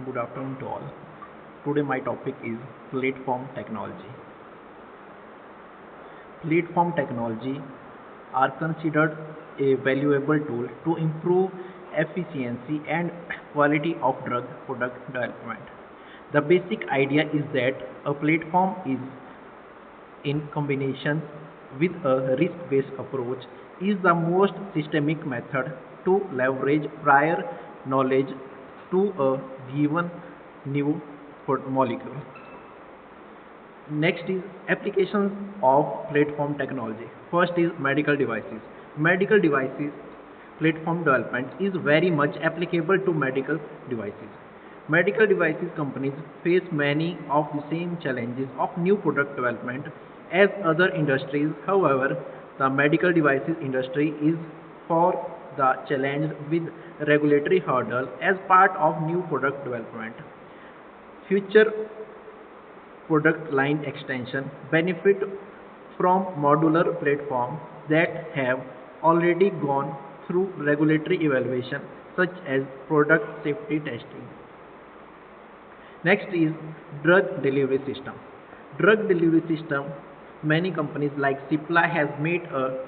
Good afternoon to all. Today my topic is platform technology. Platform technology are considered a valuable tool to improve efficiency and quality of drug product development. The basic idea is that a platform is in combination with a risk-based approach is the most systemic method to leverage prior knowledge to a given new molecule. Next is applications of platform technology. First is medical devices. Medical devices platform development is very much applicable to medical devices. Medical devices companies face many of the same challenges of new product development as other industries. However, the medical devices industry is for the challenge with regulatory hurdle as part of new product development. Future product line extension benefit from modular platforms that have already gone through regulatory evaluation such as product safety testing. Next is drug delivery system. Drug delivery system, many companies like Cipla has made a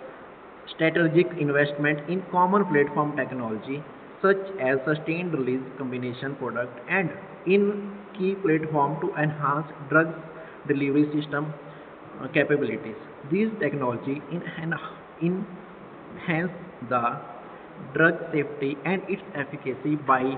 strategic investment in common platform technology such as sustained release combination product and in key platform to enhance drug delivery system capabilities. These technology enhance the drug safety and its efficacy by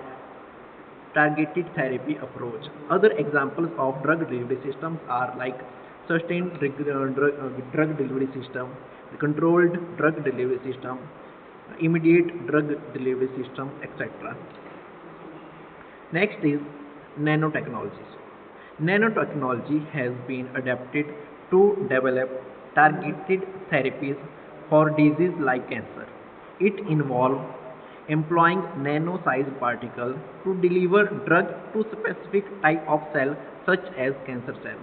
targeted therapy approach. Other examples of drug delivery systems are like sustained drug delivery system, the controlled drug delivery system, immediate drug delivery system, etc. Next is nanotechnologies. Nanotechnology has been adapted to develop targeted therapies for diseases like cancer. It involves employing nano-sized particles to deliver drug to specific type of cell such as cancer cell.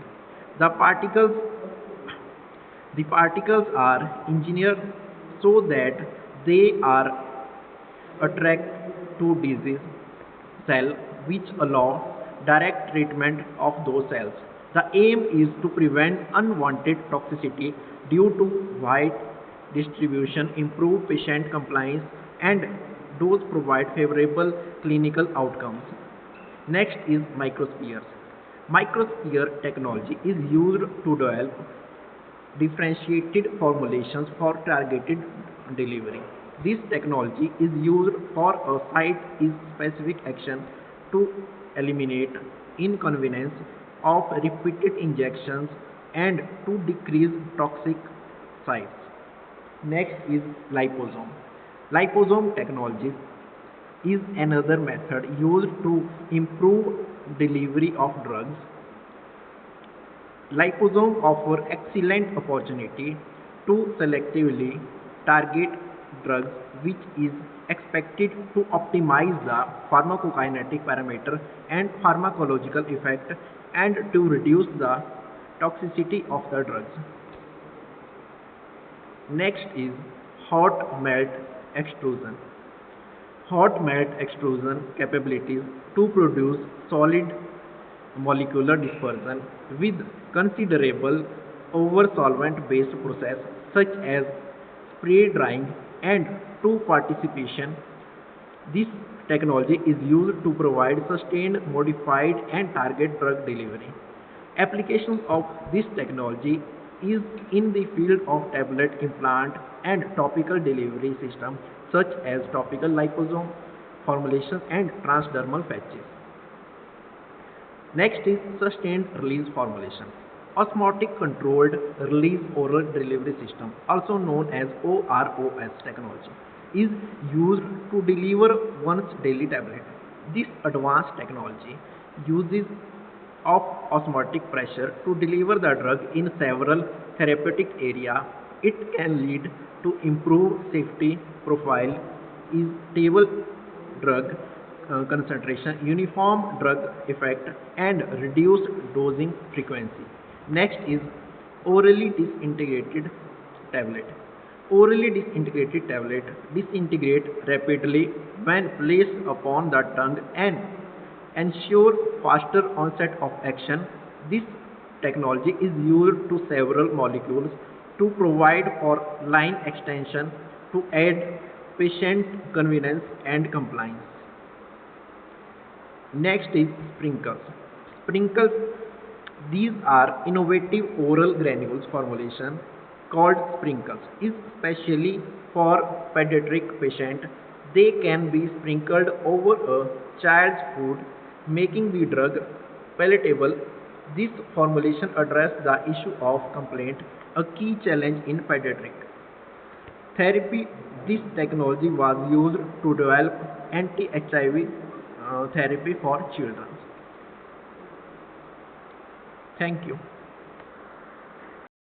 The particles the particles are engineered so that they are attract to disease cell which allow direct treatment of those cells. The aim is to prevent unwanted toxicity due to wide distribution, improve patient compliance, and those provide favorable clinical outcomes. Next is microspheres. Microsphere technology is used to develop differentiated formulations for targeted delivery. This technology is used for a site is specific action to eliminate inconvenience of repeated injections and to decrease toxic sites. Next is liposome. Liposome technology is another method used to improve delivery of drugs. Liposome offer excellent opportunity to selectively target drugs which is expected to optimize the pharmacokinetic parameter and pharmacological effect and to reduce the toxicity of the drugs. Next is hot melt extrusion. Hot melt extrusion capabilities to produce solid molecular dispersion with considerable over solvent based process such as spray drying and to participation. This technology is used to provide sustained modified and target drug delivery. Applications of this technology is in the field of tablet implant and topical delivery system such as topical liposome formulations and transdermal patches. Next is sustained release formulation. Osmotic controlled release oral delivery system, also known as OROS technology, is used to deliver once daily tablet. This advanced technology uses of osmotic pressure to deliver the drug in several therapeutic area. It can lead to improved safety profile, is stable drug concentration, uniform drug effect, and reduced dosing frequency. Next is orally disintegrated tablet. Orally disintegrated tablet disintegrate rapidly when placed upon the tongue and ensure faster onset of action. This technology is used to several molecules to provide for line extension to aid patient convenience and compliance. Next is sprinkles. Sprinkles, these are innovative oral granules formulation called sprinkles, is specially for pediatric patient. They can be sprinkled over a child's food, making the drug palatable. This formulation addresses the issue of complaint, a key challenge in pediatric therapy. This technology was used to develop anti-HIV therapy for children. Thank you.